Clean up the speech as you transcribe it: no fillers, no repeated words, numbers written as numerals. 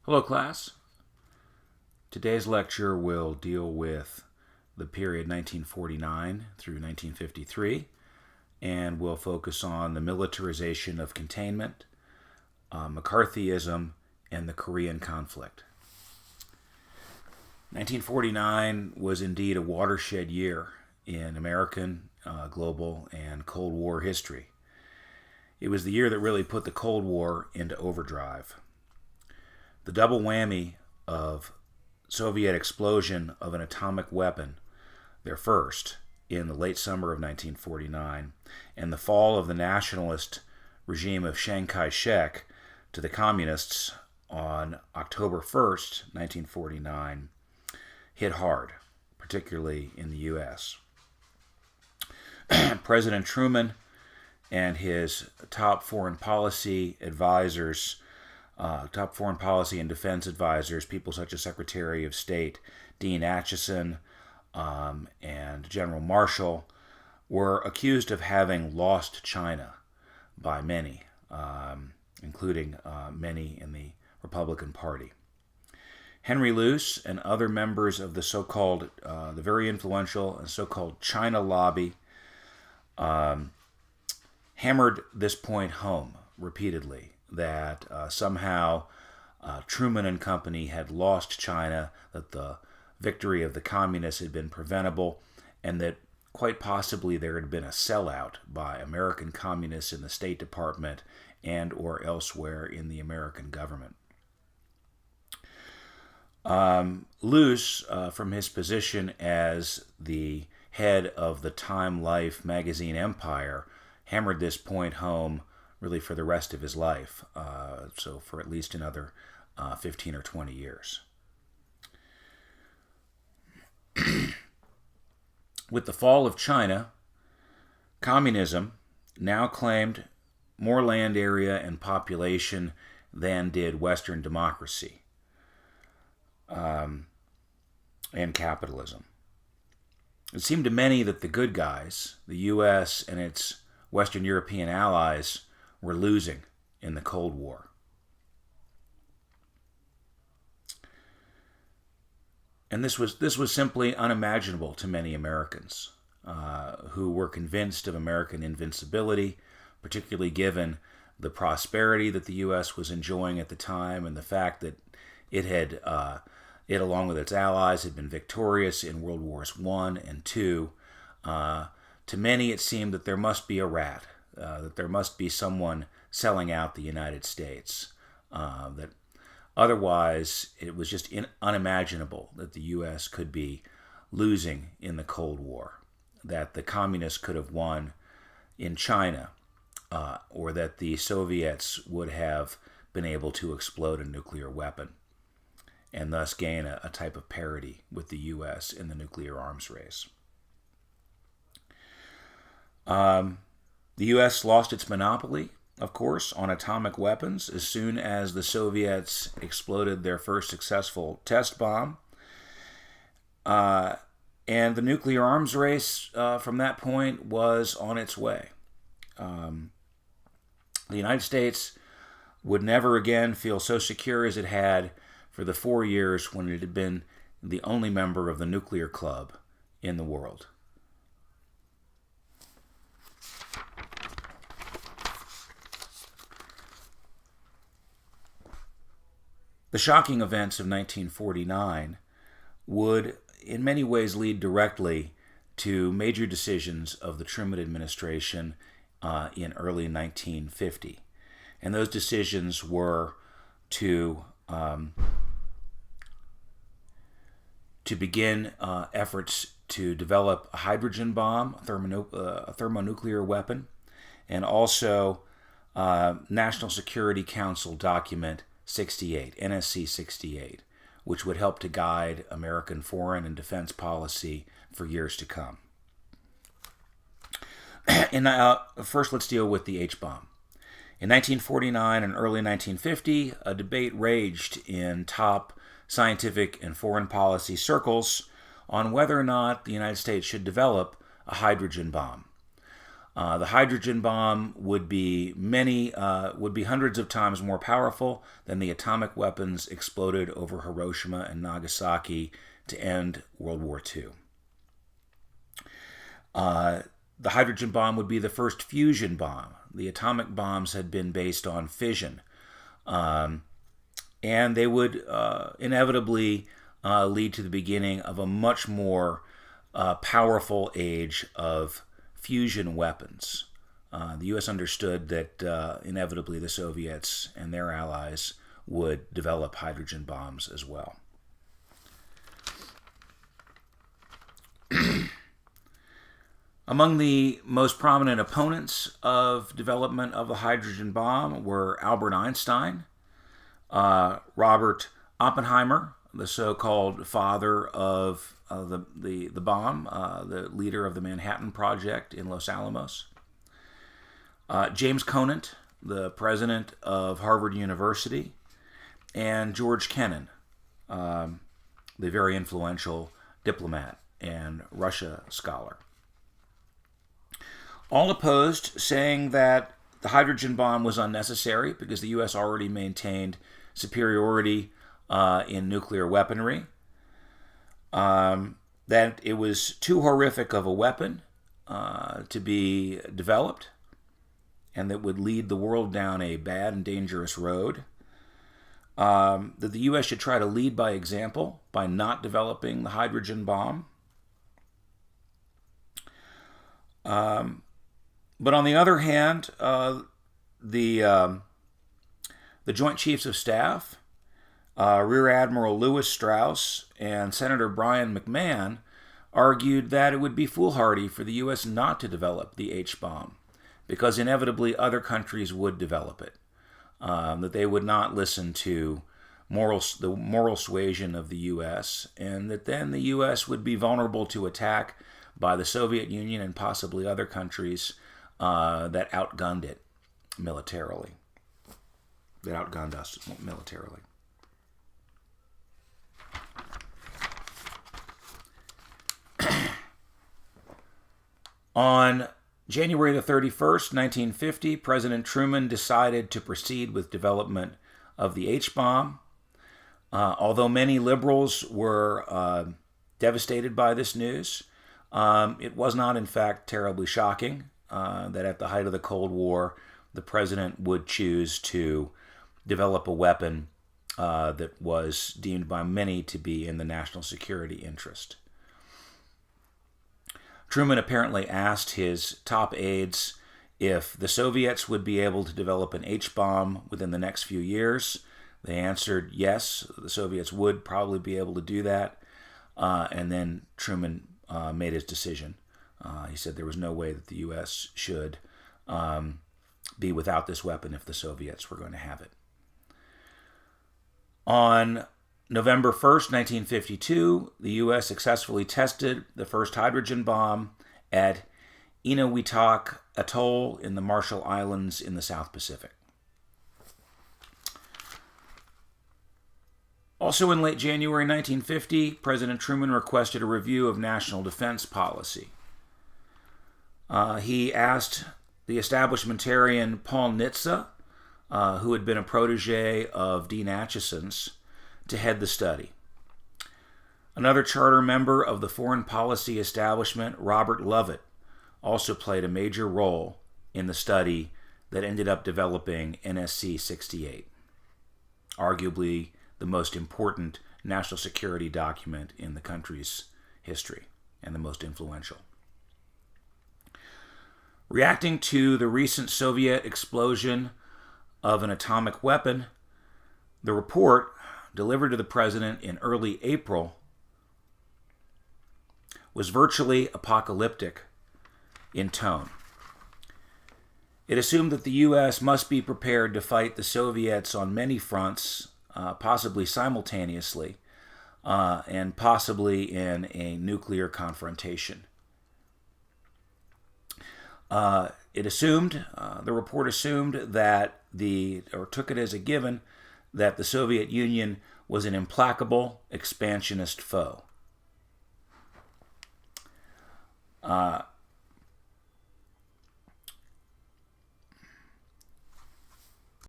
Hello, class. Today's lecture will deal with the period 1949 through 1953, and will focus on the militarization of containment, McCarthyism, and the Korean conflict. 1949 was indeed a watershed year in American, global, and Cold War history. It was the year that really put the Cold War into overdrive. The double whammy of Soviet explosion of an atomic weapon, their first, in the late summer of 1949, and the fall of the nationalist regime of Chiang Kai-shek to the communists on October 1st, 1949, hit hard, particularly in the U.S. President Truman and his top foreign policy advisors, top foreign policy and defense advisors, people such as Secretary of State Dean Acheson and General Marshall, were accused of having lost China by many, including many in the Republican Party. Henry Luce and other members of the so-called, the very influential and so-called China lobby hammered this point home repeatedly, that somehow Truman and company had lost China, that the victory of the communists had been preventable, and that quite possibly there had been a sellout by American communists in the State Department and or elsewhere in the American government. Luce, from his position as the head of the Time Life magazine empire, hammered this point home really for the rest of his life, so for at least another 15 or 20 years. With the fall of China, communism now claimed more land area and population than did Western democracy and capitalism. It seemed to many that the good guys, the U.S. and its Western European allies, were losing in the Cold War. And this was simply unimaginable to many Americans who were convinced of American invincibility, particularly given the prosperity that the U.S. was enjoying at the time and the fact that it along with its allies, had been victorious in World Wars I and II. To many, it seemed that there must be a rat, that there must be someone selling out the United States, that otherwise it was just unimaginable that the U.S. could be losing in the Cold War, that the communists could have won in China, or that the Soviets would have been able to explode a nuclear weapon and thus gain a type of parity with the U.S. in the nuclear arms race. The U.S. lost its monopoly, of course, on atomic weapons as soon as the Soviets exploded their first successful test bomb. And the nuclear arms race from that point was on its way. The United States would never again feel so secure as it had for the 4 years when it had been the only member of the nuclear club in the world. The shocking events of 1949 would in many ways lead directly to major decisions of the Truman administration in early 1950. And those decisions were to begin efforts to develop a hydrogen bomb, a thermonuclear weapon, and also National Security Council document 68, NSC 68, which would help to guide American foreign and defense policy for years to come. First, let's deal with the H-bomb. In 1949 and early 1950, a debate raged in top scientific and foreign policy circles on whether or not the United States should develop a hydrogen bomb. The hydrogen bomb would be hundreds of times more powerful than the atomic weapons exploded over Hiroshima and Nagasaki to end World War II. The hydrogen bomb would be the first fusion bomb. The atomic bombs had been based on fission, and they would inevitably lead to the beginning of a much more powerful age of fusion weapons. The U.S. understood that inevitably the Soviets and their allies would develop hydrogen bombs as well. Among the most prominent opponents of development of the hydrogen bomb were Albert Einstein, Robert Oppenheimer, the so-called father of the bomb, the leader of the Manhattan Project in Los Alamos, James Conant, the president of Harvard University, and George Kennan, the very influential diplomat and Russia scholar. All opposed, saying that the hydrogen bomb was unnecessary because the U.S. already maintained superiority in nuclear weaponry, that it was too horrific of a weapon to be developed, and that would lead the world down a bad and dangerous road, that the U.S. should try to lead by example by not developing the hydrogen bomb. But on the other hand, the Joint Chiefs of Staff, Rear Admiral Lewis Strauss and Senator Brian McMahon, argued that it would be foolhardy for the U.S. not to develop the H-bomb, because inevitably other countries would develop it, that they would not listen to the moral suasion of the U.S., and that then the U.S. would be vulnerable to attack by the Soviet Union and possibly other countries that outgunned it militarily, that outgunned us militarily. On January the 31st, 1950, President Truman decided to proceed with development of the H-bomb. Although many liberals were devastated by this news, it was not, in fact, terribly shocking that at the height of the Cold War, the president would choose to develop a weapon that was deemed by many to be in the national security interest. Truman apparently asked his top aides if the Soviets would be able to develop an H-bomb within the next few years. They answered yes, the Soviets would probably be able to do that. And then Truman made his decision. He said there was no way that the U.S. should be without this weapon if the Soviets were going to have it. On November 1st, 1952, the U.S. successfully tested the first hydrogen bomb at Enewetak Atoll in the Marshall Islands in the South Pacific. Also in late January 1950, President Truman requested a review of national defense policy. He asked the establishmentarian Paul Nitze, who had been a protege of Dean Acheson's, to head the study. Another charter member of the foreign policy establishment, Robert Lovett, also played a major role in the study that ended up developing NSC 68, arguably the most important national security document in the country's history and the most influential. Reacting to the recent Soviet explosion of an atomic weapon, the report, delivered to the president in early April, was virtually apocalyptic in tone. It assumed that the U.S. must be prepared to fight the Soviets on many fronts, possibly simultaneously, and possibly in a nuclear confrontation. It assumed, the report assumed that took it as a given, that the Soviet Union was an implacable expansionist foe.